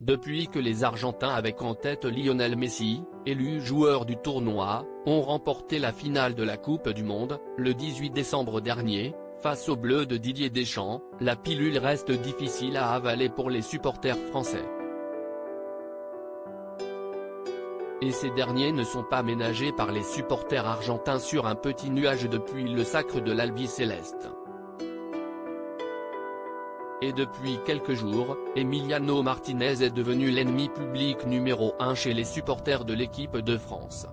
depuis que les Argentins avec en tête Lionel Messi, élu joueur du tournoi, ont remporté la finale de la Coupe du Monde, le 18 décembre dernier, face aux Bleus de Didier Deschamps, la pilule reste difficile à avaler pour les supporters français. Et ces derniers ne sont pas ménagés par les supporters argentins sur un petit nuage depuis le sacre de l'Albiceleste. Et depuis quelques jours, Emiliano Martinez est devenu l'ennemi public numéro 1 chez les supporters de l'équipe de France.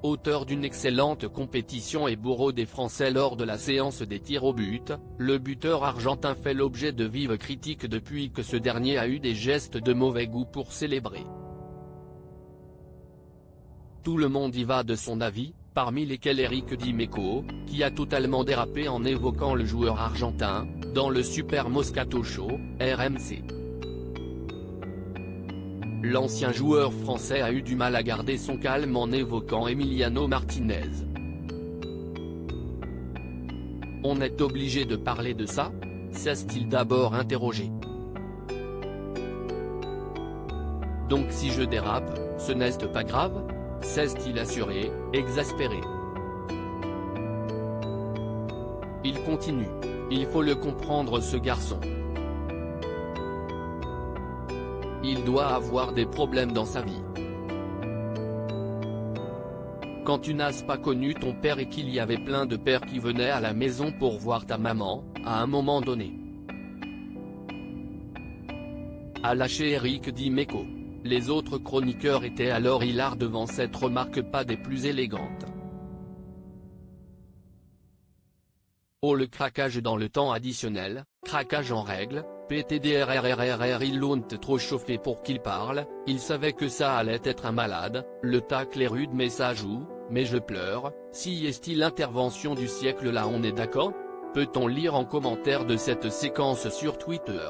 Auteur d'une excellente compétition et bourreau des Français lors de la séance des tirs au but, le buteur argentin fait l'objet de vives critiques depuis que ce dernier a eu des gestes de mauvais goût pour célébrer. Tout le monde y va de son avis, parmi lesquels Eric Dimeco, qui a totalement dérapé en évoquant le joueur argentin, dans le Super Moscato Show, RMC. L'ancien joueur français a eu du mal à garder son calme en évoquant Emiliano Martinez. On est obligé de parler de ça ? S'est-il d'abord interrogé. Donc si je dérape, ce n'est pas grave ? S'est-il assuré, exaspéré. Il continue. Il faut le comprendre ce garçon. Il doit avoir des problèmes dans sa vie. Quand tu n'as pas connu ton père et qu'il y avait plein de pères qui venaient à la maison pour voir ta maman, à un moment donné. A lâché Eric Dimeco. Les autres chroniqueurs étaient alors hilars devant cette remarque pas des plus élégantes. Oh le craquage dans le temps additionnel, craquage en règle, PTDRRRRR ils l'ont trop chauffé pour qu'il parle, il savait que ça allait être un malade, le tacle est rude mais ça joue, mais je pleure, si est-il l'intervention du siècle là on est d'accord ? Peut-on lire en commentaire de cette séquence sur Twitter ?